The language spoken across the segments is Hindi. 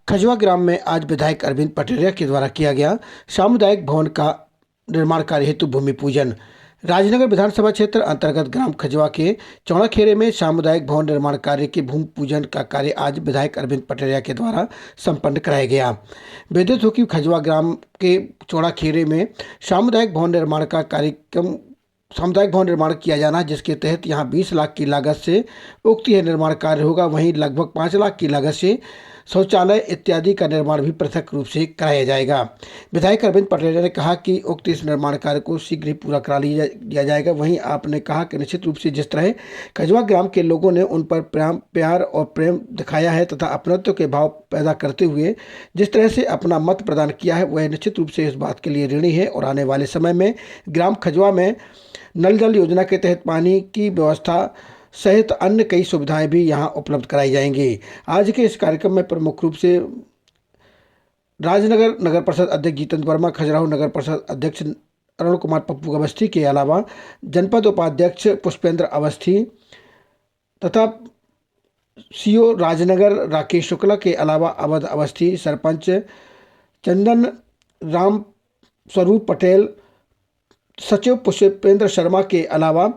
खजवा ग्राम में आज विधायक अरविंद पटेरिया के द्वारा किया गया सामुदायिक भवन का निर्माण कार्य हेतु भूमि पूजन। राजनगर विधानसभा क्षेत्र अंतर्गत ग्राम खजवा के चौड़ाखेरे में सामुदायिक भवन निर्माण कार्य के भूमि पूजन का कार्य आज विधायक अरविंद पटेरिया के द्वारा संपन्न कराया गया। विदित हो कि खजवा ग्राम के चौड़ाखेरे में सामुदायिक भवन निर्माण किया जाना, जिसके तहत यहां 20 लाख की लागत से उक्त यह निर्माण कार्य होगा। वहीं लगभग 5 लाख की लागत से शौचालय इत्यादि का निर्माण भी पृथक रूप से कराया जाएगा। विधायक अरविंद पटेल ने कहा कि उक्त इस निर्माण कार्य को शीघ्र ही पूरा करा लिया जाएगा। वहीं आपने कहा कि निश्चित रूप से जिस तरह खजवा ग्राम के लोगों ने उन पर प्यार और प्रेम दिखाया है तथा अपनत्व के भाव पैदा करते हुए जिस तरह से अपना मत प्रदान किया है, वह निश्चित रूप से इस बात के लिए ऋणी है और आने वाले समय में ग्राम खजवा में नल जल योजना के तहत पानी की व्यवस्था सहित अन्य कई सुविधाएं भी यहां उपलब्ध कराई जाएंगी। आज के इस कार्यक्रम में प्रमुख रूप से राजनगर नगर परिषद अध्यक्ष जितेंद्र वर्मा, खजुराहो नगर परिषद अध्यक्ष अरुण कुमार पप्पू अवस्थी के अलावा जनपद उपाध्यक्ष पुष्पेंद्र अवस्थी तथा सीओ राजनगर राकेश शुक्ला के अलावा अवध अवस्थी, सरपंच चंदन राम स्वरूप पटेल, सचिव पुष्पेंद्र शर्मा के अलावा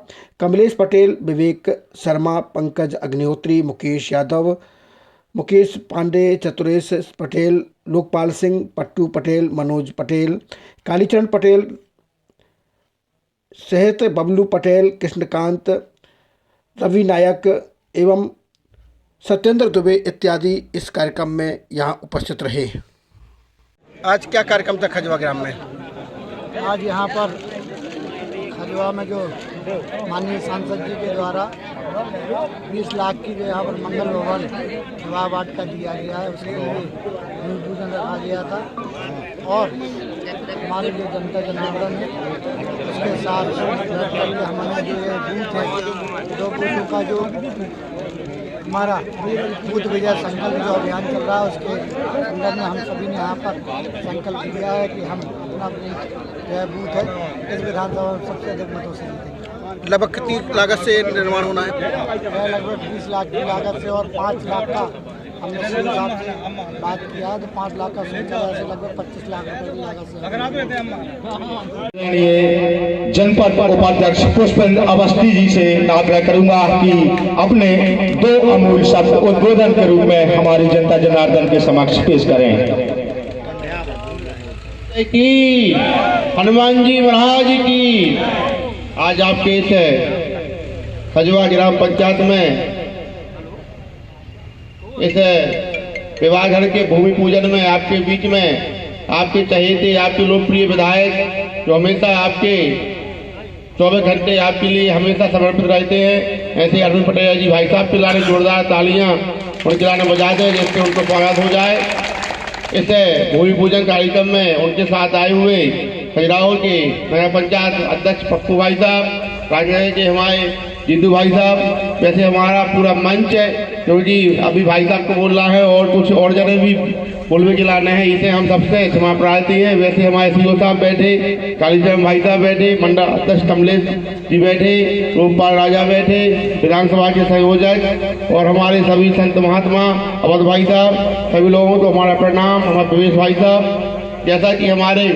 कमलेश पटेल, विवेक शर्मा, पंकज अग्निहोत्री, मुकेश यादव, मुकेश पांडे, चतुरेश पटेल, लोकपाल सिंह, पट्टू पटेल, मनोज पटेल, कालीचरण पटेल सहित बबलू पटेल, कृष्णकांत, रवि नायक एवं सत्येंद्र दुबे इत्यादि इस कार्यक्रम में यहाँ उपस्थित रहे। आज क्या कार्यक्रम था खजवा ग्राम में? आज यहाँ पर खजवा में जो माननीय सांसद जी के द्वारा 20 लाख की जो यहाँ पर मंगल भवन खजवा वार्ड का दिया गया है, उसके लिए भूमि पूजन रखा गया था। और हमारे जो जनता जनार्दन है उसके साथ करके हमने जो ये बूथ है, 2 बूथों का जो हमारा बूथ विजय संकल्प जो अभियान चल रहा है, उसके अंदर में हम सभी ने यहाँ पर संकल्प लिया है कि हम अपना जो बूथ है इस विधानसभा में सबसे अधिक मतों से जीतेंगे। लगभग कितनी लागत से निर्माण होना है? लगभग 20 लाख की लागत से और 5 लाख का हमने उसी हिसाब से बात किया है, तो 5 लाख का सोचा है, लगभग 25 लाख रुपये की लागत से। जनपद उपाध्यक्ष पुष्पेंद्र अवस्थी जी से आग्रह करूंगा कि अपने 2 अमूल्य शब्द उद्बोधन के रूप में हमारी जनता जनार्दन के समक्ष पेश करें। की हनुमान जी महाराज की। आज आपके इस खजवा ग्राम पंचायत में इस विवाहघर के भूमि पूजन में आपके बीच में आपके चहेते, आपके लोकप्रिय विधायक जो हमेशा आपके 24 घंटे आपके लिए हमेशा समर्पित रहते हैं, ऐसे अरविंद पटेरिया जी भाई साहब के लाने जोरदार तालियां उनके लाने बजा दें जिससे उनको स्वागत हो जाए। इस भूमि पूजन कार्यक्रम में उनके साथ आए हुए खजुराहो के नगर पंचायत अध्यक्ष पप्पू भाई साहब, राजनगर के हमारे जीतू भाई साहब, वैसे हमारा पूरा मंच है क्योंकि अभी भाई साहब को बोलना है और कुछ और जने भी बोलने के लाने हैं, इसे हम सबसे क्षमा प्रार्थी हैं। वैसे हमारे सीओ साहब बैठे, कालीचरण भाई साहब बैठे, मंडल अध्यक्ष कमलेश जी बैठे, लोकपाल राजा बैठे, विधानसभा के संयोजक और हमारे सभी संत महात्मा, अवध भाई साहब, सभी लोगों को हमारा प्रणाम। हमारे प्रवेश भाई साहब, जैसा कि हमारे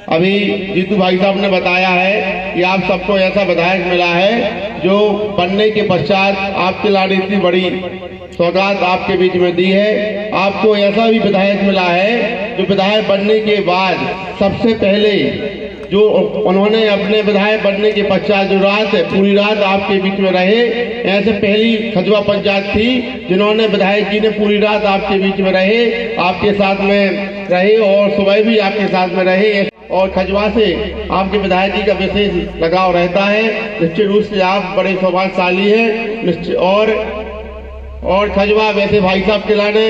अभी जीतू भाई साहब ने बताया है कि आप सबको ऐसा विधायक मिला है जो बनने के पश्चात आपके लाने इतनी बड़ी सौगात आपके बीच में दी है। आपको ऐसा भी विधायक मिला है जो विधायक बनने के बाद सबसे पहले जो उन्होंने अपने विधायक बनने के पश्चात जो रात पूरी रात आपके बीच में रहे, ऐसे पहली खजवा पंचायत थी जिन्होंने विधायक जी ने पूरी रात आपके बीच में रहे, आपके साथ में रहे और सुबह भी आपके साथ में रहे। और खजवा से आपके विधायक जी का विशेष लगाव रहता है। निश्चित रूप से आप बड़े सौभाग्यशाली हैं। और खजवा वैसे भाई साहब के लाने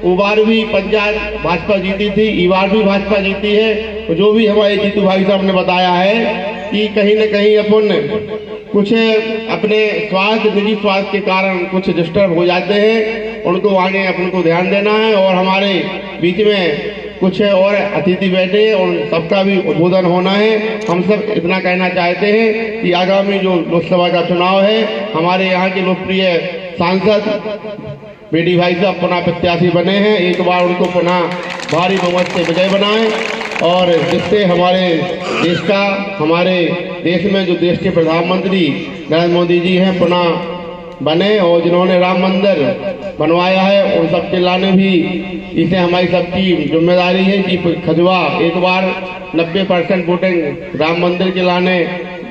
वो बार भी पंचायत भाजपा जीती थी, इस बार भी भाजपा जीती है। जो भी हमारे जीतू भाई साहब ने बताया है कि कहीं न कहीं अपन कुछ अपने निजी स्वार्थ के कारण कुछ डिस्टर्ब हो जाते हैं, उनको आगे अपन को ध्यान देना है। और हमारे बीच में कुछ और अतिथि बैठे और सबका भी उद्बोधन होना है। हम सब इतना कहना चाहते हैं कि आगामी जो लोकसभा का चुनाव है, हमारे यहाँ के लोकप्रिय सांसद बीडी भाई साहब पुनः प्रत्याशी बने हैं। एक बार उनको पुनः भारी बहुमत से विजय बनाएं और जिससे हमारे देश का, हमारे देश में जो देश के प्रधानमंत्री नरेंद्र मोदी जी हैं पुनः बने, और जिन्होंने राम मंदिर बनवाया है उन सबके लाने भी इसे हमारी सबकी जिम्मेदारी है कि खजवा एक बार 90% वोटिंग राम मंदिर के लाने,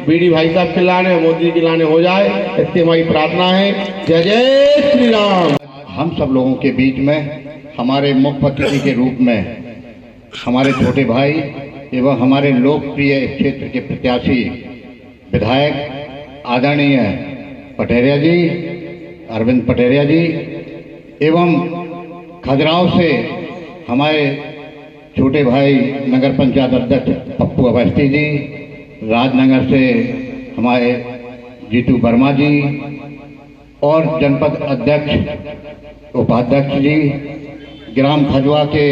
बीडी भाई साहब के लाने, मोदी के लाने हो जाए, इसकी हमारी प्रार्थना है। जय जय श्री राम। हम सब लोगों के बीच में हमारे मुख्य अतिथि के रूप में हमारे छोटे भाई एवं हमारे लोकप्रिय क्षेत्र के प्रत्याशी विधायक आदरणीय पटेरिया जी, अरविंद पटेरिया जी, एवं खजुराहो से हमारे छोटे भाई नगर पंचायत अध्यक्ष पप्पू अवस्थी जी, राजनगर से हमारे जीतू वर्मा जी और जनपद अध्यक्ष उपाध्यक्ष जी, ग्राम खजुआ के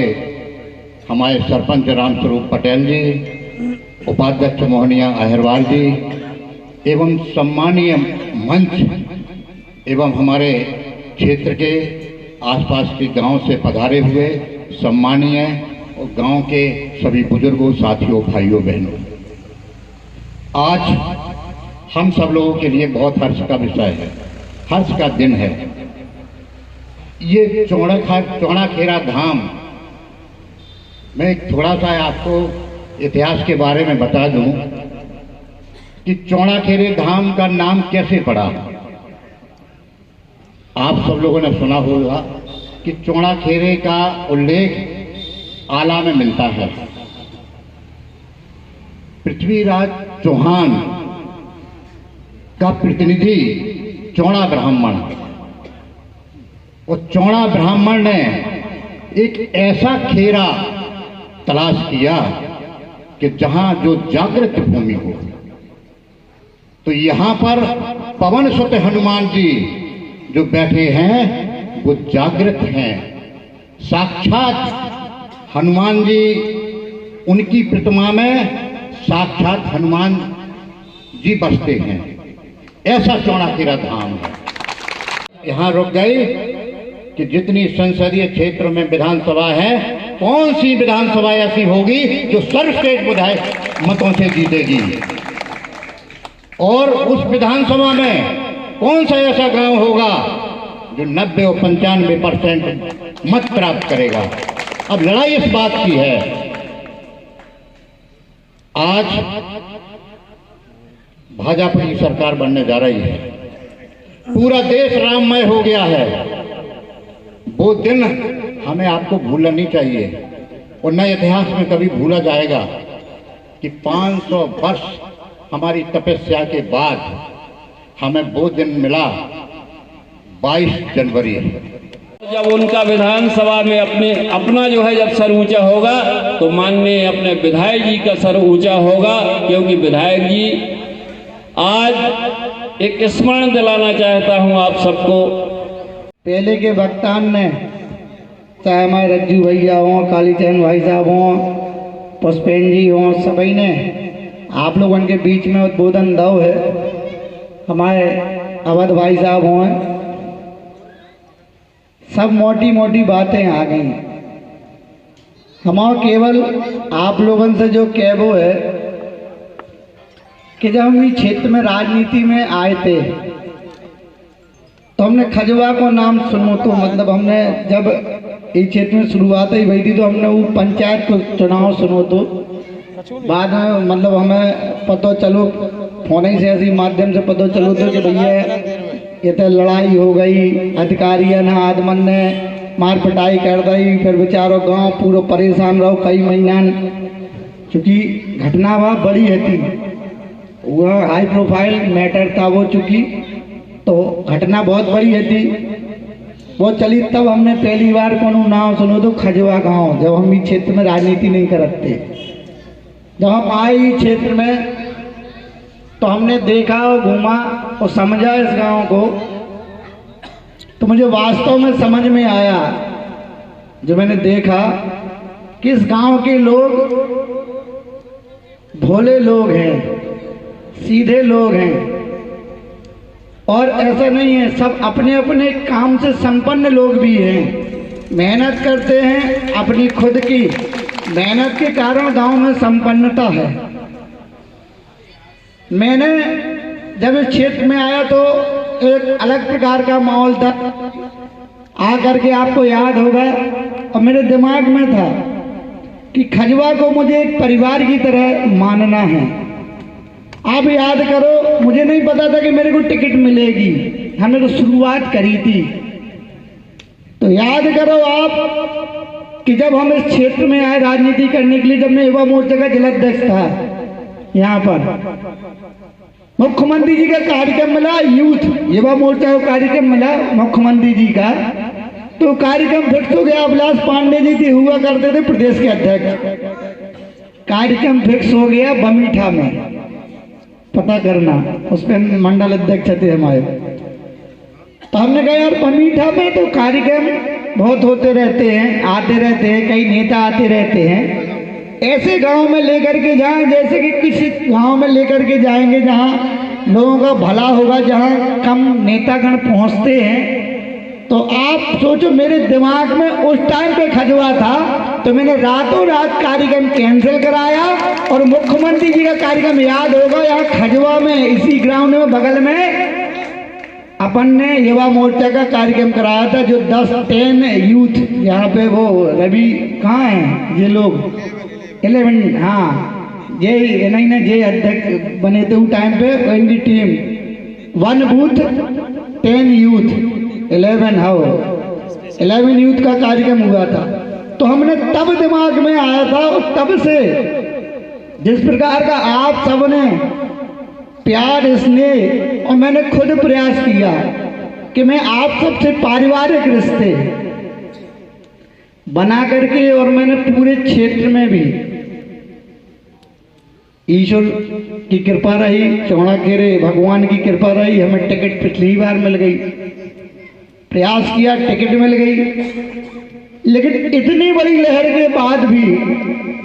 हमारे सरपंच रामस्वरूप पटेल जी, उपाध्यक्ष मोहनिया अहिरवार जी, एवं सम्मानीय मंच एवं हमारे क्षेत्र के आसपास के गांव से पधारे हुए सम्मानीय और गांव के सभी बुजुर्गों, साथियों, भाइयों, बहनों, आज हम सब लोगों के लिए बहुत हर्ष का विषय है, हर्ष का दिन है। ये चौड़ाखेरा धाम, मैं थोड़ा सा आपको इतिहास के बारे में बता दूं कि चौड़ाखेरे धाम का नाम कैसे पड़ा। आप सब लोगों ने सुना होगा कि चौड़ाखेरे का उल्लेख आला में मिलता है। पृथ्वीराज चौहान का प्रतिनिधि चौड़ा ब्राह्मण, और चौड़ा ब्राह्मण ने एक ऐसा खेरा तलाश किया कि जहां जो जागृत भूमि हो। तो यहां पर पवन सुत हनुमान जी जो बैठे हैं वो जागृत हैं, साक्षात हनुमान जी, उनकी प्रतिमा में साक्षात हनुमान जी बसते हैं। ऐसा चौड़ाखेरा धाम है। यहाँ रुक गई कि जितनी संसदीय क्षेत्र में विधानसभा है, कौन सी विधानसभा ऐसी होगी जो सर्वश्रेष्ठ विधायक मतों से जीतेगी, और उस विधानसभा में कौन सा ऐसा गांव होगा जो 90 और 95% मत प्राप्त करेगा। अब लड़ाई इस बात की है, आज भाजपा की सरकार बनने जा रही है, पूरा देश राममय हो गया है। वो दिन हमें आपको भूलना नहीं चाहिए, और न इतिहास में कभी भूला जाएगा कि 500 वर्ष हमारी तपस्या के बाद हमें वो दिन मिला 22 जनवरी। जब उनका विधानसभा में अपना जो है जब सर ऊंचा होगा तो माननीय अपने विधायक जी का सर ऊंचा होगा, क्योंकि विधायक जी आज एक स्मरण दिलाना चाहता हूं आप सबको। पहले के वक्तान ने, चाहे हमारे रज्जू भैया हों, कालीचंद भाई साहब हों, पुष्पेन जी हों, सभी ने आप लोगों के बीच में उद्बोधन दो है। हमारे अवध भाई साहब हों, सब मोटी मोटी बातें आ गई। हमारा केवल आप लोगों से जो कहबो है कि जब हम इस क्षेत्र में राजनीति में आए थे तो हमने खजुआ को नाम सुनो, तो मतलब हमने जब इस क्षेत्र में शुरुआत ही हुई थी तो हमने वो पंचायत को चुनाव सुनो, तो बाद में मतलब हमें पता चलो फोन ही से ऐसी माध्यम से पता चलो तो कि भैया ये तो लड़ाई हो गई, अधिकारियों ने आदमन ने मार पिटाई कर दी, फिर बेचारो गांव पूरा परेशान रहो कई महीना, चूँकि घटना वहाँ बड़ी है थी, वह हाई प्रोफाइल मैटर था वो, चूँकि तो घटना बहुत बड़ी है थी वो चली। तब हमने पहली बार कोनो नाम सुनो तो खजुआ गांव, जब हम इस क्षेत्र में राजनीति नहीं करते, जब हम आए इस क्षेत्र में तो हमने देखा और घूमा और समझा इस गांव को, तो मुझे वास्तव में समझ में आया जो मैंने देखा कि इस गांव के लोग भोले लोग हैं, सीधे लोग हैं, और ऐसा नहीं है, सब अपने अपने काम से संपन्न लोग भी हैं, मेहनत करते हैं, अपनी खुद की मेहनत के कारण गांव में संपन्नता है। मैंने जब इस क्षेत्र में आया तो एक अलग प्रकार का माहौल था, आकर के आपको याद होगा, और मेरे दिमाग में था कि खजवा को मुझे एक परिवार की तरह मानना है। आप याद करो, मुझे नहीं पता था कि मेरे को टिकट मिलेगी, हमने तो शुरुआत करी थी। तो याद करो आप कि जब हम इस क्षेत्र में आए राजनीति करने के लिए, जब मैं युवा मोर्चा का जिलाध्यक्ष था, यहाँ पर मुख्यमंत्री जी का कार्यक्रम मिला, यूथ युवा मोर्चा का कार्यक्रम मिला मुख्यमंत्री जी का, तो कार्यक्रम फिक्स हो गया। अभिलाष पांडे जी थे, हुआ करते थे प्रदेश के अध्यक्ष। कार्यक्रम फिक्स हो गया बमीठा में, पता करना, उस पर मंडल अध्यक्ष थे हमारे। तो हमने कहा यार बमीठा में तो कार्यक्रम बहुत होते रहते हैं, आते रहते हैं, कई नेता आते रहते हैं, ऐसे गांव में लेकर के जाएं जैसे कि किसी गांव में लेकर के जाएंगे जहां लोगों का भला होगा, जहां कम नेतागण पहुंचते हैं। तो आप सोचो, मेरे दिमाग में उस टाइम पे खजवा था, तो मैंने रातों रात कार्यक्रम कैंसिल कराया, और मुख्यमंत्री जी का कार्यक्रम याद होगा यहाँ खजवा में, इसी ग्राउंड में बगल में अपन ने युवा मोर्चा का कार्यक्रम कराया था, जो 10 यूथ यहाँ पे, वो रवि कहाँ हैं ये लोग, 11, हाँ ये नहीं जे अध्यक्ष बने थे उस टाइम पे, इनकी टीम 1 बूथ 10 यूथ 11 यूथ का कार्यक्रम हुआ था। तो हमने तब दिमाग में आया था, और तब से जिस प्रकार का आप सबने प्यार, स्नेह, और मैंने खुद प्रयास किया कि मैं आप सबसे पारिवारिक रिश्ते बना करके, और मैंने पूरे क्षेत्र में भी ईश्वर की कृपा रही, चौड़ा घेरे भगवान की कृपा रही, हमें टिकट पिछली बार मिल गई, प्रयास किया, टिकट मिल गई। लेकिन इतनी बड़ी लहर के बाद भी,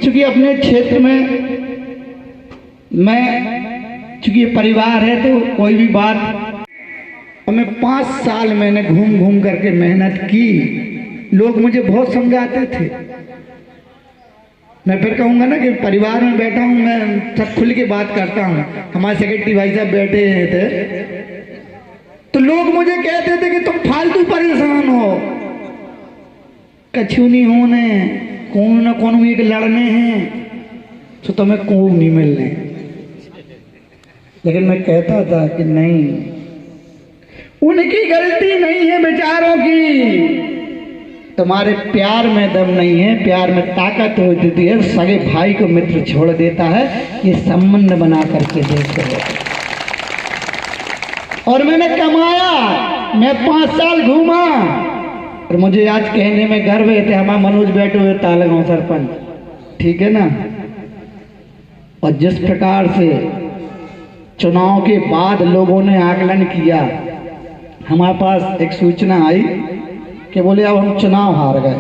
चूंकि अपने क्षेत्र में मैं, चूंकि ये परिवार है तो कोई भी बात, हमें 5 साल मैंने घूम घूम करके मेहनत की। लोग मुझे बहुत समझाते थे, मैं फिर कहूँगा ना कि परिवार में बैठा हूँ, मैं सब खुल के बात करता हूँ। हमारे सेक्रेटरी भाई साहब बैठे थे, तो लोग मुझे कहते थे कि तुम फालतू परेशान हो, कछु नहीं होने, कौन ना कौन एक लड़ने हैं, तो तुम्हें को नहीं मिलने। लेकिन मैं कहता था कि नहीं, उनकी गलती नहीं है बेचारों की, तुम्हारे प्यार में दम नहीं है, प्यार में ताकत होती है, सगे भाई को मित्र छोड़ देता है, ये संबंध बना करके देखो। और मैंने कमाया, मैं 5 साल घूमा, और मुझे आज कहने में गर्व है थे, हमारा मनोज बैठे हुए तालगांव सरपंच, ठीक है ना। और जिस प्रकार से चुनाव के बाद लोगों ने आकलन किया, हमारे पास एक सूचना आई कि बोले अब हम चुनाव हार गए।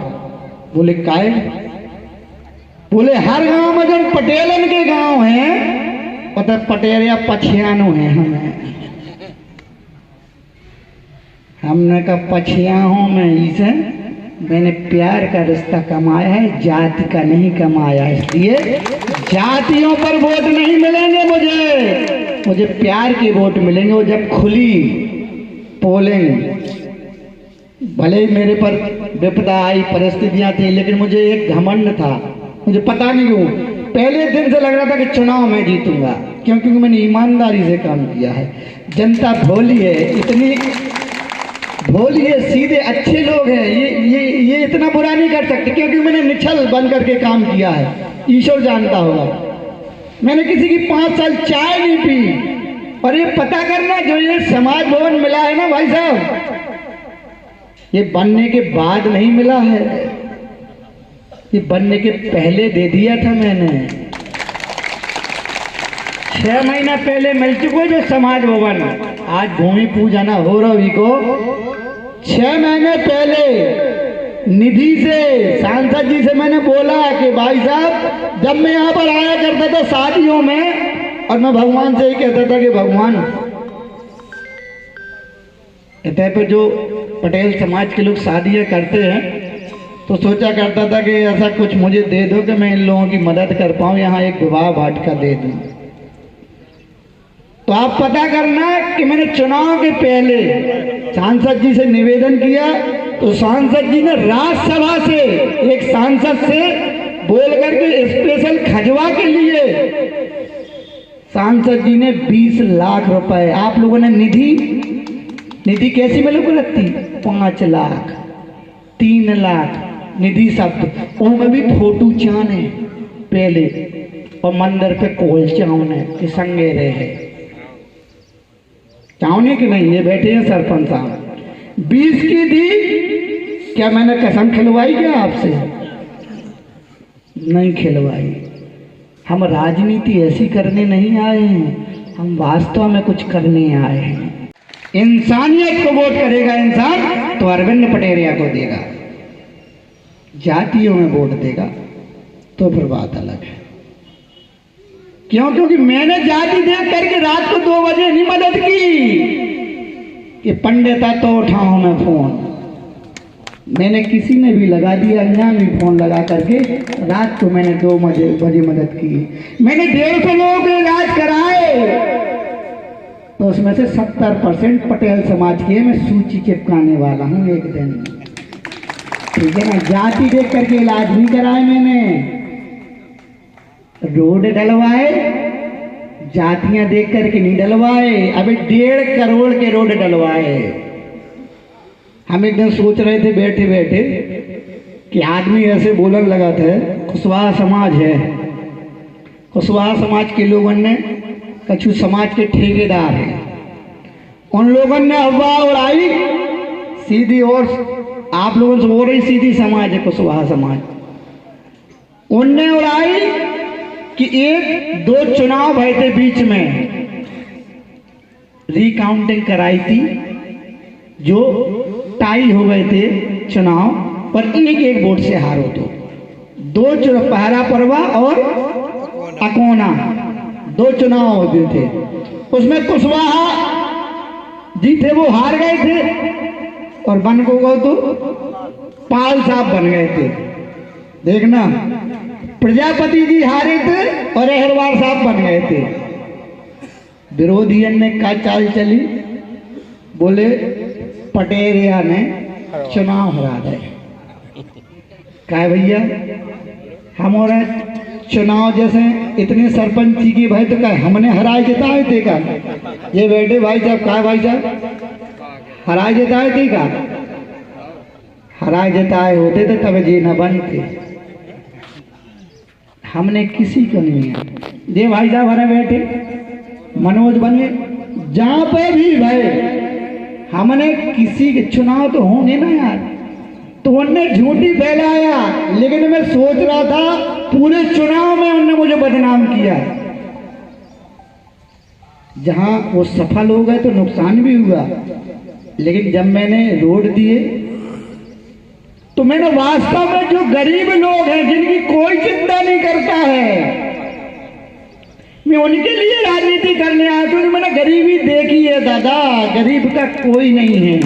बोले काहे? बोले हर गांव में जो पटेलन के गांव हैं, पता पटेल या पछियानो हैं हमें। हमने कहा पछियाओं में इसे मैंने प्यार का रिश्ता कमाया है, जाति का नहीं कमाया, इसलिए जातियों पर वोट नहीं मिलेंगे मुझे प्यार के वोट मिलेंगे। वो जब खुली पोलिंग, भले ही मेरे पर विपदा आई, परिस्थितियां थी, लेकिन मुझे एक घमंड था, मुझे पता नहीं क्यों पहले दिन से लग रहा था कि चुनाव मैं जीतूंगा, क्योंकि मैंने ईमानदारी से काम किया है। जनता भोली है, इतनी भोली है, सीधे अच्छे लोग हैं, ये इतना बुरा नहीं कर सकते, क्योंकि मैंने निछल बन करके काम किया है। ईश्वर जानता होगा, मैंने किसी की 5 साल चाय नहीं पी। और ये पता करना, जो ये समाज भवन मिला है ना भाई साहब, ये बनने के बाद नहीं मिला है, ये बनने के पहले दे दिया था मैंने। 6 महीना पहले मिल चुका जो समाज भवन, आज भूमि पूजन हो रही को 6 महीने पहले निधि से, सांसद जी से मैंने बोला कि भाई साहब, जब मैं यहाँ पर आया करता था शादियों में, और मैं भगवान से ही कहता था कि भगवान इतने पे जो पटेल समाज के लोग शादियाँ करते हैं तो सोचा करता था कि ऐसा कुछ मुझे दे दो कि मैं इन लोगों की मदद कर पाऊँ, यहाँ एक विवाह वाटिका दे दूँ। तो आप पता करना कि मैंने चुनाव के पहले सांसद जी से निवेदन किया तो सांसद जी ने राज्यसभा से एक सांसद से बोल करके स्पेशल खजवा के लिए सांसद जी ने 20 लाख रुपए, आप लोगों ने निधि कैसी में लोग रखती 5 लाख 3 लाख निधि शब्द उनमें भी फोटो चाने पहले और मंदिर पे कोल चावने के संगे रहे चावने की नहीं, ये बैठे हैं सरपंच साहब 20 की दी। क्या मैंने कसम खिलवाई क्या आपसे? नहीं खिलवाई। हम राजनीति ऐसी करने नहीं आए हैं, हम वास्तव में कुछ करने आए हैं। इंसानियत को वोट करेगा इंसान तो अरविंद पटेरिया को देगा, जातियों में वोट देगा तो फिर बात अलग है। क्यों? क्योंकि मैंने जाति देख करके रात को 2 बजे नहीं मदद की कि पंडिता तो उठाऊं मैं फोन, मैंने किसी ने भी लगा दिया, अनजान भी फोन लगा करके रात को मैंने 2 बजे मदद की। मैंने 150 लोगों के इलाज कराए तो उसमें से 70% पटेल समाज के मैं सूची चिपकाने वाला हूँ एक दिन, ठीक है ना। जाति देख करके इलाज नहीं कराए मैंने, रोड डलवाए, जातियां देख करके नहीं डलवाए। अभी 1.5 करोड़ के रोड डलवाए। हम एक दिन सोच रहे थे बैठे बैठे कि आदमी ऐसे बोलने लगा था, कुशवाहा समाज है, कुशवाहा समाज के लोगों ने कछु समाज के ठेकेदार हैं, उन लोगों ने अफवाह उड़ाई सीधी, और आप लोगों से बोल रही सीधी समाज है कुशवाहा समाज, उनने उड़ाई कि 1-2 चुनाव भरे थे बीच में, रिकाउंटिंग कराई थी, जो टाई हो गए थे चुनाव पर एक वोट से हारो तो 2 चुनाव, पहला परवा और अकोना 2 चुनाव होते थे, उसमें कुशवाहा जी थे वो हार गए थे और बन को गए तो पाल साहब बन गए थे। देखना, प्रजापति जी हारे थे और अहरवार साहब बन गए थे। विरोधियों ने क्या चाल चली, बोले पटेरिया ने चुनाव हरा दे। क्या भैया, हमारे चुनाव जैसे इतने सरपंची की भाई तो क्या हमने हराए जिताए थे का? ये बैठे भाई साहब, क्या भाई साहब हराए जिताए थे का? हराए जिताए होते थे तब जी न बनते, हमने किसी को नहीं है। ये भाई साहब हमारे बैठे मनोज बने, जहां पे भी भाई हमने किसी के चुनाव तो होंगे ना यार, तो उनने झूठी फैलाया, लेकिन मैं सोच रहा था पूरे चुनाव में उनने मुझे बदनाम किया। जहां वो सफल हो गए तो नुकसान भी हुआ, लेकिन जब मैंने रोड दिए तो मैंने वास्तव में जो गरीब लोग हैं जिनकी कोई चिंता नहीं करता है, मैं उनके लिए राजनीति करने आया, क्योंकि मैंने गरीबी देखी है दादा, गरीब का कोई नहीं है।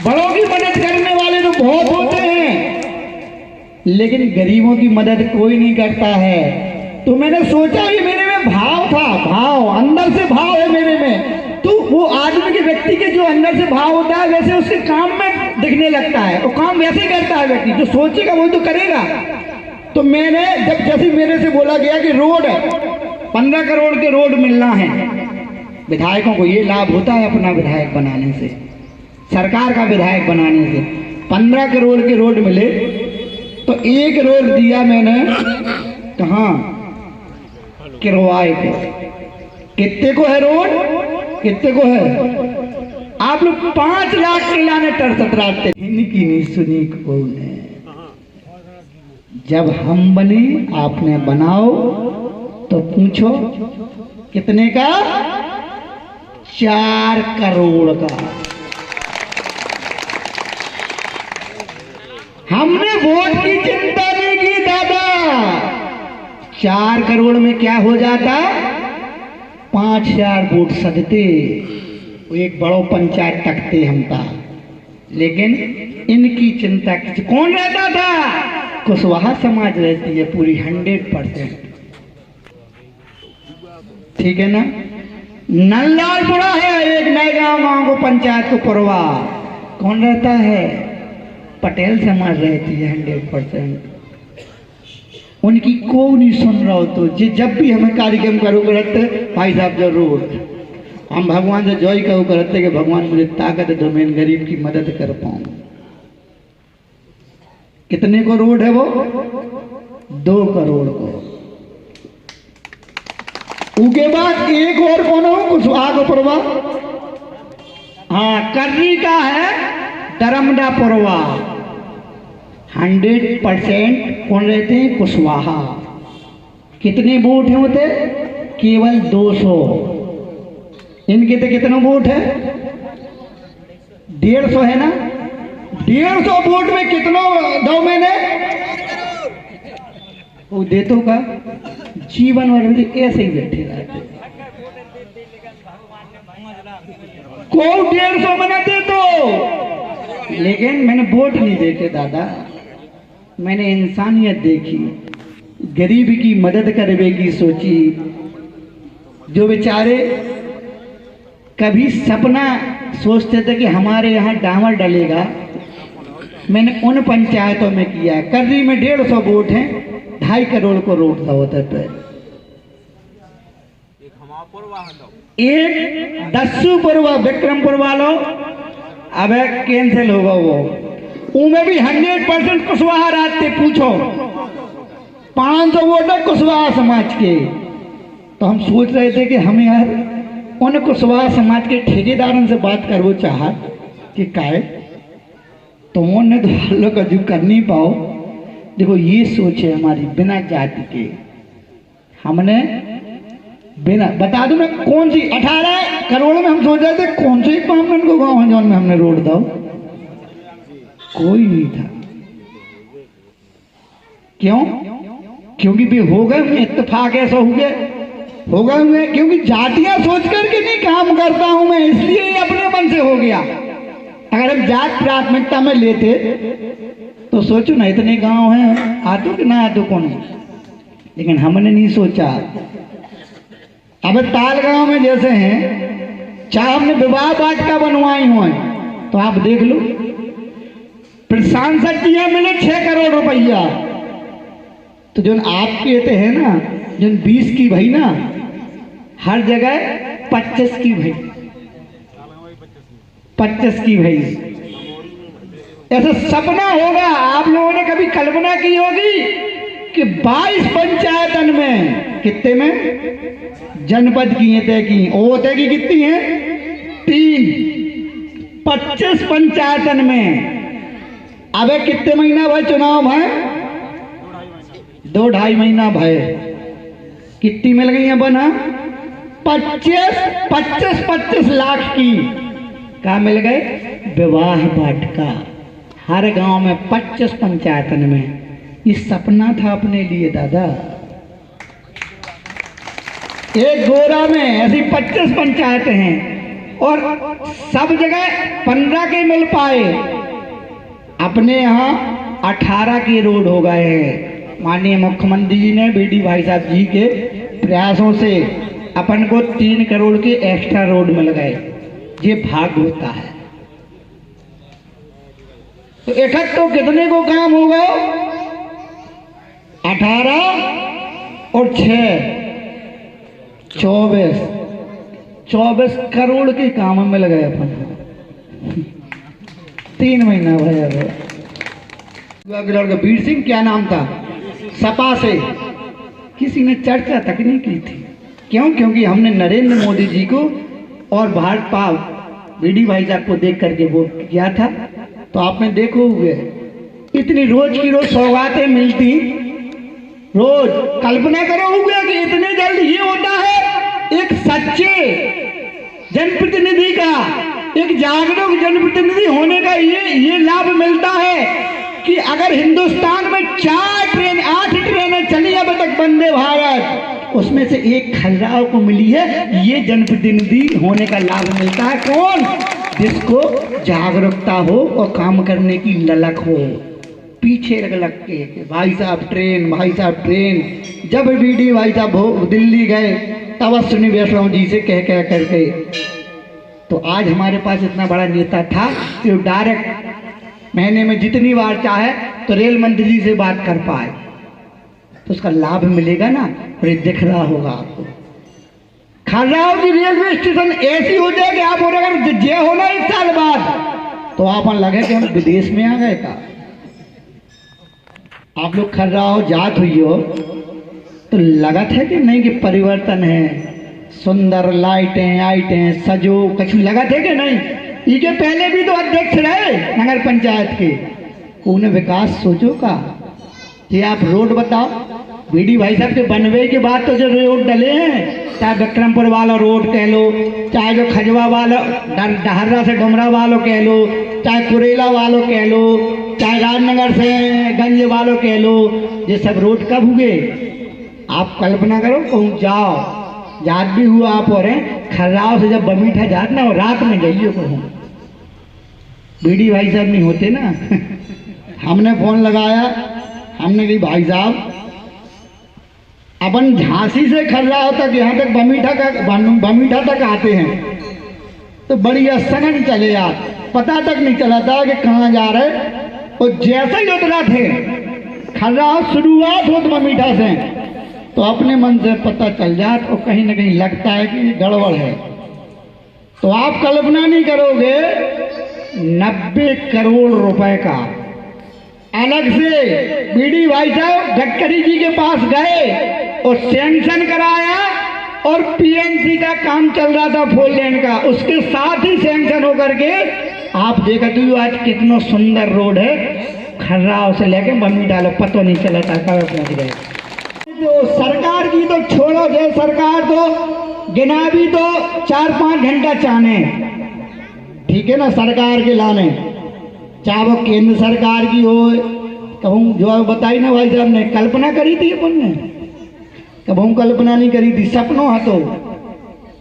बड़ों की मदद करने वाले तो बहुत होते हैं, लेकिन गरीबों की मदद कोई नहीं करता है। तो मैंने सोचा ये मेरे में भाव था, भाव अंदर से भाव है मेरे में, तो वो आदमी के व्यक्ति के जो अंदर से भाव होता है वैसे उसके काम में दिखने लगता है, वो काम वैसे करता है व्यक्ति, जो सोचेगा वो तो करेगा। तो मैंने जब जैसे मेरे से बोला गया कि रोड 15 करोड़ के रोड मिलना है, विधायकों को ये लाभ होता है अपना विधायक बनाने से, सरकार का विधायक बनाने से 15 करोड़ के रोड मिले, तो 1 रोड दिया मैंने कहाँ किरवाए को। कितने को है रोड, कितने को है? आप लोग 5 लाख के लाने तरसतराते, इनकी नहीं सुनी कौन है। जब हम बने आपने बनाओ तो पूछो कितने का? 4 करोड़ का। हमने वोट की चिंता नहीं की दादा, 4 करोड़ में क्या हो जाता? 5000 वोट सदते, वो एक बड़ो पंचायत तकते हम था, लेकिन इनकी चिंता किसी कौन रहता था? कुशवाहा समाज रहती है पूरी 100%। ठीक है ना? नल्लालपुरा है एक नए गांव को पंचायत को पुरवा, कौन रहता है? पटेल समाज रहती है 100%। उनकी को नहीं सुन रहा हो तो जब भी हमें कार्यक्रम करो करते भाई साहब जरूर हम भगवान से जॉय कहो करते कि भगवान मुझे ताकत दो, मैं गरीब की मदद कर पाऊं। कितने को रोड है वो? 2 करोड़ को। उसके बाद एक और कौन हो? कुछ आगे पुरवा, हाँ कर्री का है धर्मदा पुरवा। 100% कौन रहते हैं? कुशवाहा। कितने वोट हैं होते? केवल 200। इनके तो कितना वोट है? 150 है ना? 150 वोट में कितना दो मैंने वो देतों का जीवन भर ऐसे ही बैठे रहते को 150 मना दे दो, लेकिन मैंने वोट नहीं देखे दादा, मैंने इंसानियत देखी, गरीब की मदद करने की सोची। जो बेचारे कभी सपना सोचते थे कि हमारे यहाँ डामर डलेगा, मैंने उन पंचायतों में किया। कर्री में 150 वोट हैं, 2.5 करोड़ को रोड था होता पे। एक दस्सूपुर व विक्रमपुर वालों अब कैंसिल होगा वो, उनमें भी 100% कुशवाहा रहते। पूछो 500 वोट है कुशवाहा समाज के। तो हम सोच रहे थे कि हम यार उन कुशवाहा समाज के ठेकेदारों से बात करवो चाहा कि काहे तो उन्होंने तो हल्लो का जो कर नहीं पाओ। देखो ये सोच है हमारी बिना जाति के, हमने बिना बता दूं मैं कौन सी 18 करोड़ में हम सोच रहे थे कौन से पामन को गाँव है जौन में हमने रोड दो, कोई नहीं था। क्यों? क्योंकि भी हो गए इत्तेफाक ऐसा हो गए हुए, क्योंकि जातियां सोच करके नहीं काम करता हूं मैं, इसलिए ये अपने मन से हो गया। अगर हम जात प्राथमिकता में लेते तो सोचो ना इतने गांव हैं, आतो कि ना आतो कौन, लेकिन हमने नहीं सोचा। अब ताल गांव में जैसे हैं, चाहे हमने विवाह वाटिका बनवाई हुआ है तो आप देख लो, सांसद जी मिले 6 करोड़ रुपया, तो जो आप कहते हैं ना जो 20 की भाई ना, हर जगह 25 की भाई, 25 की भाई। ऐसा सपना होगा, आप लोगों ने कभी कल्पना की होगी कि 22 पंचायतन में, कितने में जनपद की है तय की, वो तय की कितनी है 3, 25 पंचायतन में। अब कितने महीना भाई चुनाव है? 2-2.5 महीना भाई, कितनी मिल गई है बना? 25 लाख की क्या मिल गए? विवाह वाटिका हर गांव में 25 पंचायतन में। ये सपना था अपने लिए दादा। एक गोरा में ऐसी 25 पंचायतें हैं और सब जगह 15 के मिल पाए, अपने यहाँ 18 के रोड हो गए हैं। माननीय मुख्यमंत्री जी ने बीडी भाई साहब जी के प्रयासों से अपन को 3 करोड़ के एक्स्ट्रा रोड मिल गए। ये भाग्य होता है। तो इकट्ठे तो कितने को काम होगा? 18 और 6 24 करोड़ के काम में मिल गए अपन। 3 महीना भैया वीर सिंह क्या नाम था, सपा से किसी ने चर्चा तक नहीं की थी। क्यों? क्योंकि हमने नरेंद्र मोदी जी को और भाजपा बीडी भाई साहब को देख करके वोट किया था। तो आपने देखो हुए इतनी रोज की रोज सौगातें मिलती, रोज कल्पना करो हुए कि इतने जल्द ये होता है। एक सच्चे जनप्रतिनिधि का, एक जागरूक जनप्रतिनिधि होने का ये लाभ मिलता है कि अगर हिंदुस्तान में 8 ट्रेनें चली अब तक वंदे भारत, उसमें से एक खर्राव को मिली है। ये जनप्रतिनिधि होने का लाभ मिलता है कौन? जिसको जागरूकता हो और काम करने की ललक हो। पीछे लग के भाई साहब ट्रेन, भाई साहब ट्रेन। जब बीडी भाई साहब दिल्ली गए तब अश्विनी वैष्णव जी से कह करके, तो आज हमारे पास इतना बड़ा नेता था कि डायरेक्ट महीने में जितनी बार चाहे तो रेल मंत्री जी से बात कर पाए, तो उसका लाभ मिलेगा ना। और ये दिख रहा होगा आपको। खर्राव की रेलवे स्टेशन ऐसी हो जाए कि आप अगर जे हो ना 1 साल बाद तो आप लगे कि हम विदेश में आ गए का। आप लोग खर्राव जात हुई हो तो लगत है कि नहीं कि परिवर्तन है, सुंदर लाइटें आइटें सजो कछु लगत है कि नहीं। इसके पहले भी तो अध्यक्ष रहे नगर पंचायत के, उन्हें विकास सोचो का। ये आप रोड बताओ, बीडी भाई साहब के बनवे के बाद तो जो रोड डले हैं, चाहे विक्रमपुर वाला रोड कह लो, चाहे जो खजवा वाला डहर्रा से डुमरा वालों कह लो, चाहे कुरेला वालों कह लो, चाहे राजनगर से गंज वालों कह लो, ये सब रोड कब हुए? आप कल्पना करो, कहूँ जाओ, याद भी हुआ आप और खर्राव से जब बमीठा जात ना, और रात में जाइए कहूँ, बीडी भाई साहब नहीं होते ना। हमने फोन लगाया, हमने कही भाई साहब अपन झांसी से खर्राव तक यहाँ तक बमीठा तक आते हैं तो बड़ी सघन चले यार, पता तक नहीं चला था कि कहाँ जा रहे। और जैसे ही उतरा थे खर्राव शुरुआत हो बमीठा से, तो अपने मन से पता चल जाए और कहीं ना कहीं लगता है कि गड़बड़ है। तो आप कल्पना नहीं करोगे, 90 करोड़ रुपए का अलग से बीडी भाई साहब गडकरी जी के पास गए और सैंक्शन कराया, और पीएनसी का काम चल रहा था 4 लेन का, उसके साथ ही सैंक्शन होकर के आप देखते हो आज कितना सुंदर रोड है। खर्राव से लेके बमीठा लो पता नहीं चला था कब पहुंच गए। तो सरकार की तो छोड़ो, जो सरकार तो गिना भी तो 4-5 घंटा चाहने, ठीक है ना, सरकार के लाने, चाहे वो केंद्र सरकार की हो। कहूँ जो बताई ना भाई साहब ने, कल्पना करी थी अपन ने, कभी कल्पना नहीं करी थी, सपनों हाथों।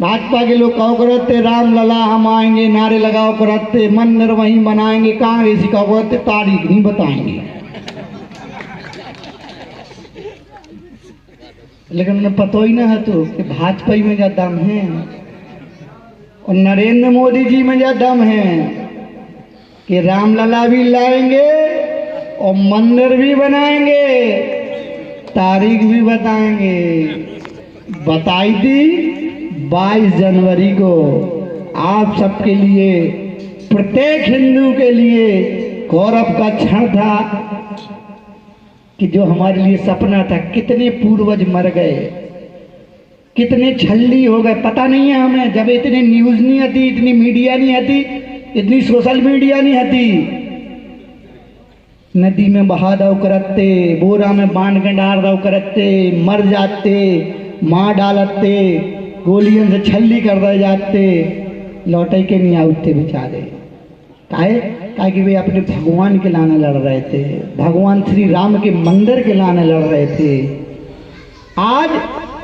भाजपा के लोग कहो करते राम लला हम आएंगे, नारे लगाओ करते, मंदिर वहीं बनाएंगे, कांग्रेसी कहो करते तारीख नहीं बताएंगे। लेकिन उन्हें पता ही ना है तो कि भाजपा में क्या दम है और नरेंद्र मोदी जी में क्या दम है कि रामलला भी लाएंगे और मंदिर भी बनाएंगे, तारीख भी बताएंगे। बताई थी 22 जनवरी को आप सबके लिए, प्रत्येक हिंदू के लिए गौरव का क्षण था कि जो हमारे लिए सपना था, कितने पूर्वज मर गए, कितने छल्ली हो गए, पता नहीं है हमें। जब इतनी न्यूज़ नहीं आती, इतनी मीडिया नहीं आती, इतनी सोशल मीडिया नहीं आती, नदी में बहा दो करते, बोरा में बांध के डाल दो करते, मर जाते, मार डालते, गोलियों से छल्ली कर रह जाते, लौटे के नहीं आते बेचारे। काहे कि वे अपने भगवान के लाने लड़ रहे थे, भगवान श्री राम के मंदिर के लाने लड़ रहे थे। आज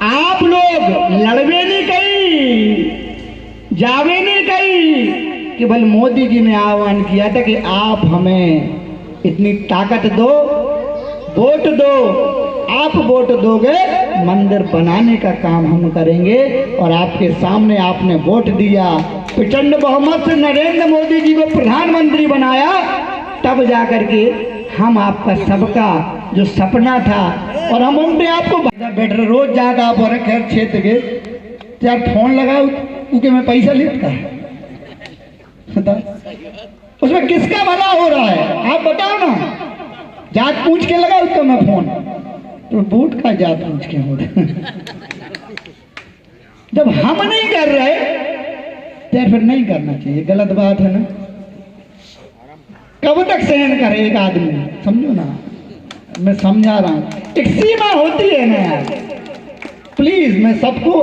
आप लोग लड़वे नहीं कहीं, जावे नहीं कहीं, केवल मोदी जी ने आह्वान किया था कि आप हमें इतनी ताकत दो, वोट दो, आप वोट दोगे मंदिर बनाने का काम हम करेंगे। और आपके सामने आपने वोट दिया, प्रचंड बहुमत से नरेंद्र मोदी जी को प्रधानमंत्री बनाया, तब जाकर के हम आपका सबका जो सपना था, और हम अपने आपको बैठ रहे रोज जाता आप और खैर क्षेत्र के यार फोन लगाओ क्योंकि मैं पैसा लेता है, उसमें किसका भला हो रहा है आप बताओ ना। जात पूछ के लगा उसका मैं फोन, तो वोट का जात पूछ के हो जब हम नहीं कर रहे तो फिर नहीं करना चाहिए, गलत बात है ना। कब तक सहन करे एक आदमी, समझो ना, मैं समझा रहा हूं, एक सीमा होती है ना यार। प्लीज मैं सबको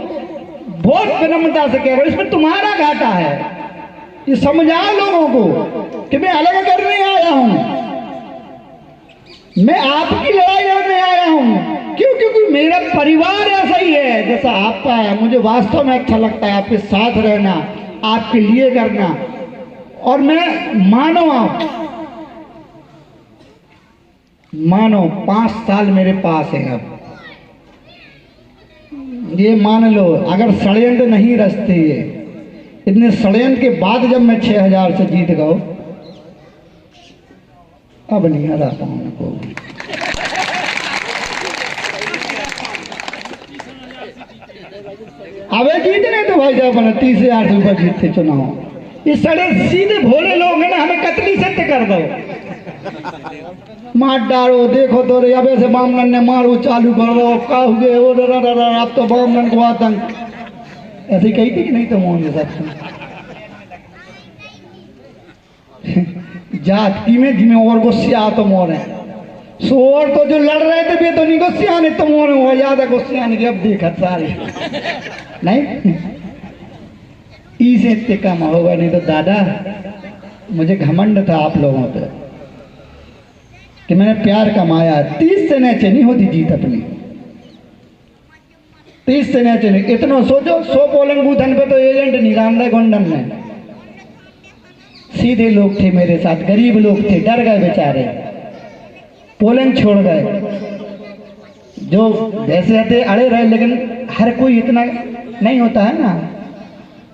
बहुत विनम्रता से कह रहा हूं, इसमें तुम्हारा घाटा है, ये समझाओ लोगों को कि मैं अलग करने आया हूं, मैं आपकी लड़ाई लड़ने आया हूं। क्यों? क्योंकि मेरा परिवार ऐसा ही है जैसा आपका है। मुझे वास्तव में अच्छा लगता है आपके साथ रहना, आपके लिए करना। और मैं मानो 5 साल मेरे पास है अब, ये मान लो अगर षड्यंत्र नहीं रचते, ये इतने षड्यंत्र के बाद जब मैं 6000 से जीत गया, अब नहीं हराता हूं उनको। अबे जीतने तो भाई साहब बना 30,000 से ऊपर जीतते चुनाव। इस सड़े सीधे भोले लोग हैं ना, हमें कतली सत्य कर दो, मार डालो। देखो तो रे अब ऐसे बामन ने मारो चालू कर दो, कहोगे अब तो बामन को आतंक, ऐसे कही थी कि नहीं तो मोहन साहब जाति में जिम्मे और गुस्सा तो मोर है सोर तो जो लड़ रहे थे वे तो नहीं गुस्सा नहीं तो मोर हुआ ज्यादा गुस्सा नहीं। अब देखा सारे नहीं इसे इतने कम होगा, नहीं तो दादा मुझे घमंड था आप लोगों पे कि मैंने प्यार कमाया। 30 से नीचे नहीं होती जीत अपनी, 30 से नीचे नहीं। इतना सोचो 100 पोलिंग बूथन पे तो एजेंट नहीं रामदाय गोंडन में, सीधे लोग थे मेरे साथ, गरीब लोग थे, डर गए बेचारे, पोलिंग छोड़ गए। जो वैसे थे अड़े रहे, लेकिन हर कोई इतना नहीं होता है ना।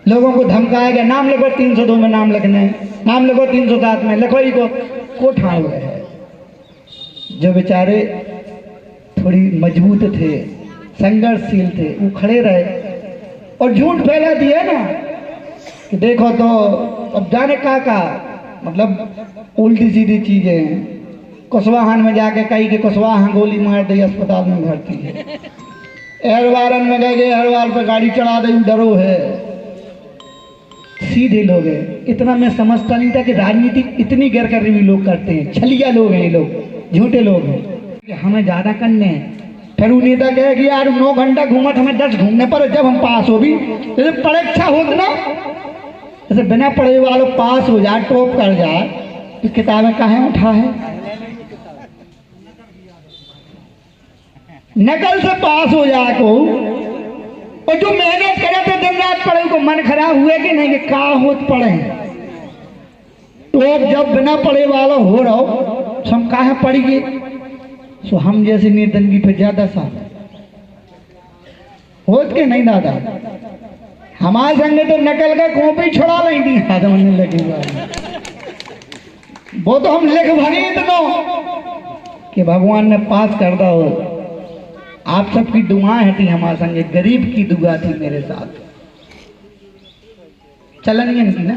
लोगों को धमकाया गया, नाम लिखो 302 में नाम लिखने, नाम लिखो 307 में, लिखो ही को ठाड़ गए हैं। जो बेचारे थोड़ी मजबूत थे, संघर्षशील थे, वो खड़े रहे और झूठ फैला दिया ना कि देखो तो अब जाने का मतलब उल्टी सीधी चीजें हैं। कुशवाहान में जाके कही कि कुशवाहा गोली मार दी, अस्पताल में भर्ती है। एहरवारन में गए, एहरवाल पर गाड़ी चढ़ा दी, डरो है। सीधे लोग हैं। इतना मैं समझता नहीं था कि राजनीति इतनी गैरकानूनी लोग करते हैं, छलिया लोग हैं ये लोग, झूठे लोग हैं कि हमें ज्यादा करने हैं। फिर वो नेता कहे कि यार 9 घंटा घूमत हमें 10 घूमने पर, जब हम पास हो भी जैसे परीक्षा होती ना, जैसे बिना पढ़े वालों पास हो जाए, टॉप कर जाए, तो किताबें कहाँ उठा है। नकल से पास हो जाए को, और जो मेहनत करे थे दिन रात पढ़े को मन खराब हुए कि नहीं कि का होत पढ़े। तो अब जब बिना पढ़े वाला हो रहा हो, हम कहाँ पढ़ेंगे। सो हम जैसे निर्धनगी पे ज्यादा सा होत के नहीं दादा। हमारे संग तो नकल का कॉपी छोड़ा नहीं दी आदमने लगी, वो तो हम लिख भरी इतना कि भगवान ने पास कर दो। आप सबकी दुआएं थी हमारे संगे, गरीब की दुआ थी मेरे साथ, चलनियन की ना,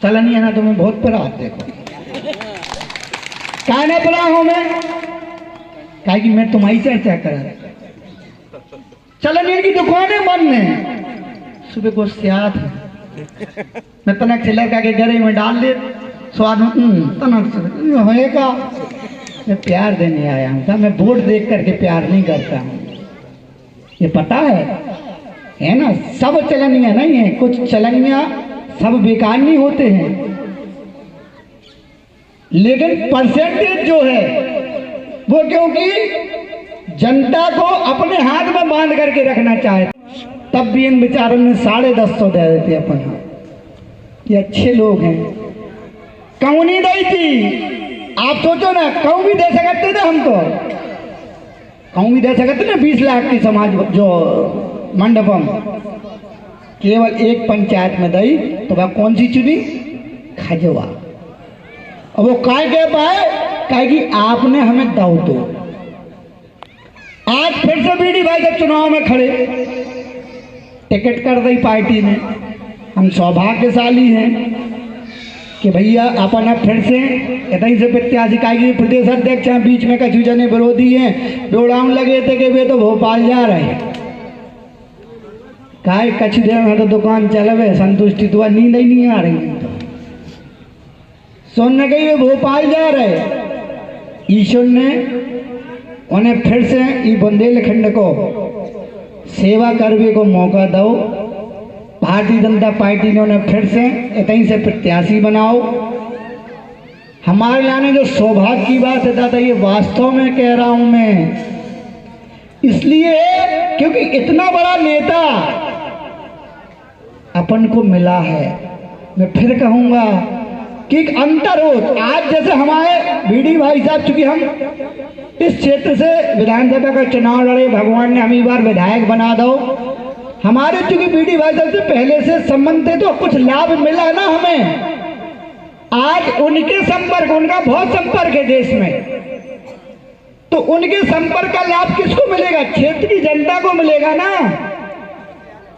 चलनियन ना तो मैं बहुत पढ़ा, देखो कहने पड़ा हूं मैं, कहा कि मैं तुम्हारी चर्चा करा। चलनियन की दुकानें बंद हैं, सुबह को सियात मैं तनक से लड़का के गले में डाल दे, स्वाद तनक से होएगा। मैं प्यार देने आया हूँ, मैं वोट देख करके प्यार नहीं करता हूँ, ये पता है ना। सब चलनियाँ नहीं है, कुछ चलनियाँ सब बेकार नहीं होते हैं, लेकिन परसेंटेज जो है वो क्योंकि जनता को अपने हाथ में बांध करके रखना चाहे, तब भी इन बेचारों ने 1050 दे देते अपन हाथ। ये अच्छे लोग हैं। क्यों नहीं दी थी आप सोचो ना, कहूँ भी दे सकते थे हम, तो कहूँ भी दे सकते ना 20 लाख की समाज जो मंडपम, केवल एक पंचायत में दी, तो वह कौन सी चुनी, खजवा। अब वो काय कह पाए, कहे कि आपने हमें दाव दो। आज फिर से बीडी भाई जब चुनाव में खड़े, टिकट कर दी पार्टी ने। हम सौभाग्यशाली हैं कि भैया अपना फिर से इतनी से प्रत्याशी का प्रदेश अध्यक्ष हैं, बीच में कछु जने विरोधी हैं, दौड़ाउन लगे थे कि वे तो भोपाल जा रहे हैं। काय कछ देर में तो दुकान चलवे, संतुष्टि तो नींद ही नहीं आ रही, तो सुनने गई वे भोपाल जा रहे। ईश्वर ने उन्हें फिर से ये बुंदेलखंड को सेवा करने को मौका दो। भारतीय जनता पार्टी ने उन्हें फिर से इतनी से प्रत्याशी बनाओ। हमारे लाने जो सौभाग्य की बात है दादा, ये वास्तव में कह रहा हूं मैं, इसलिए क्योंकि इतना बड़ा नेता अपन को मिला है। मैं फिर कहूंगा कि एक अंतर हो। आज जैसे हमारे बीडी भाई साहब, चूंकि हम इस क्षेत्र से विधानसभा का चुनाव लड़े, भगवान ने हम इस बार विधायक बना दो, हमारे चूंकि बीडी भाई साहब से पहले से संबंध थे तो कुछ लाभ मिला ना हमें। आज उनके संपर्क, उनका बहुत संपर्क है देश में, तो उनके संपर्क का लाभ किसको मिलेगा? क्षेत्र की जनता को मिलेगा ना।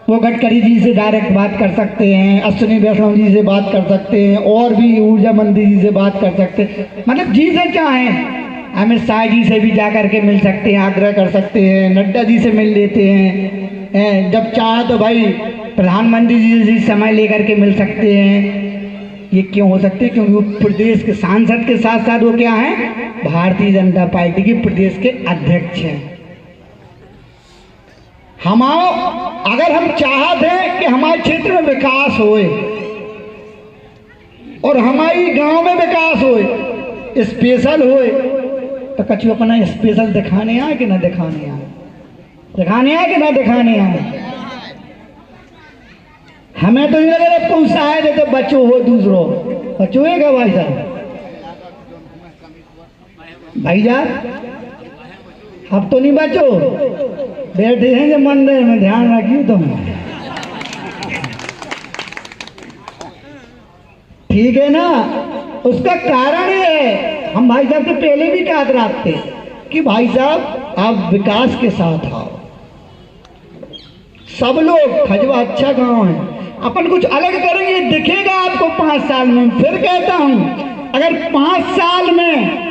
वो गडकरी जी से डायरेक्ट बात कर सकते हैं, अश्विनी वैष्णव जी से बात कर सकते हैं, और भी ऊर्जा मंत्री जी से बात कर सकते हैं। मतलब जी से चाहें अमित शाह जी से भी जा करके मिल सकते हैं, आग्रह कर सकते हैं, नड्डा जी से मिल लेते हैं, जब चाहे तो भाई प्रधानमंत्री जी से समय लेकर के मिल सकते हैं। ये क्यों हो सकते हैं? क्योंकि वो प्रदेश के सांसद के साथ साथ वो क्या हैं? भारतीय जनता पार्टी के प्रदेश के अध्यक्ष हैं। अगर हम चाहते हैं कि हमारे क्षेत्र में विकास होए और हमारी गांव में विकास होए, स्पेशल होए, तो कछु अपना स्पेशल दिखाने आए कि ना दिखाने आए? दिखाने आए कि ना दिखाने आए? हमें तो ये लगे पूछता है जैसे बच्चों हो दूसरों, बच्चों है क्या भाई साहब? भैया अब तो नहीं बचो, बैठे हैं जो मंदिर में, ध्यान रखिए तुम, ठीक है ना। उसका कारण ये है, हम भाई साहब से पहले भी कहा रात थे कि भाई साहब आप विकास के साथ आओ। सब लोग, खजवा अच्छा गांव है, अपन कुछ अलग करेंगे दिखेगा आपको 5 साल में। फिर कहता हूं, अगर 5 साल में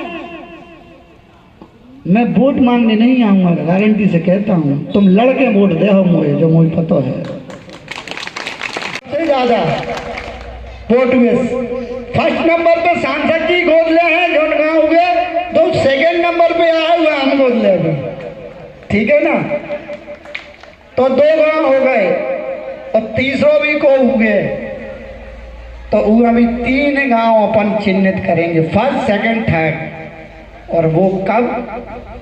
मैं वोट मांगने नहीं आऊंगा, गारंटी से कहता हूं, तुम लड़के वोट दे हो मुझे, जो मुझे पता है। सबसे ज्यादा वोट में फर्स्ट नंबर पे सांसद जी गोदले हैं, जो गाँव हुए, तो सेकेंड नंबर पे आए हुए हम गोदले अभी, ठीक है ना। तो 2 गाँव हो गए और तीसरों भी को हुए, तो वो अभी 3 गांव अपन चिन्हित करेंगे, फर्स्ट सेकंड थर्ड। और वो कब?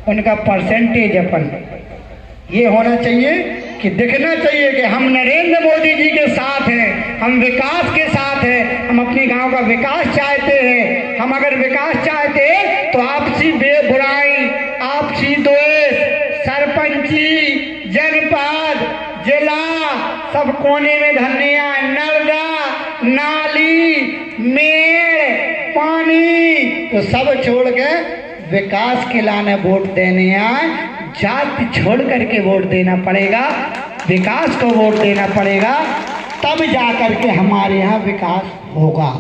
उनका परसेंटेज अपन ये होना चाहिए कि दिखना चाहिए कि हम नरेंद्र मोदी जी के साथ हैं, हम विकास के साथ हैं, हम अपने गांव का विकास चाहते हैं। हम अगर विकास चाहते हैं तो आपसी बेबुराई, आपसी द्वेष, सरपंची, जनपद, जिला, सब कोने में धनिया, नर्दा, नाली, मेड़, पानी, तो सब छोड़ के विकास के लाने वोट देने आए। जाति छोड़ करके वोट देना पड़ेगा, विकास को वोट देना पड़ेगा, तब जा करके हमारे यहाँ विकास होगा।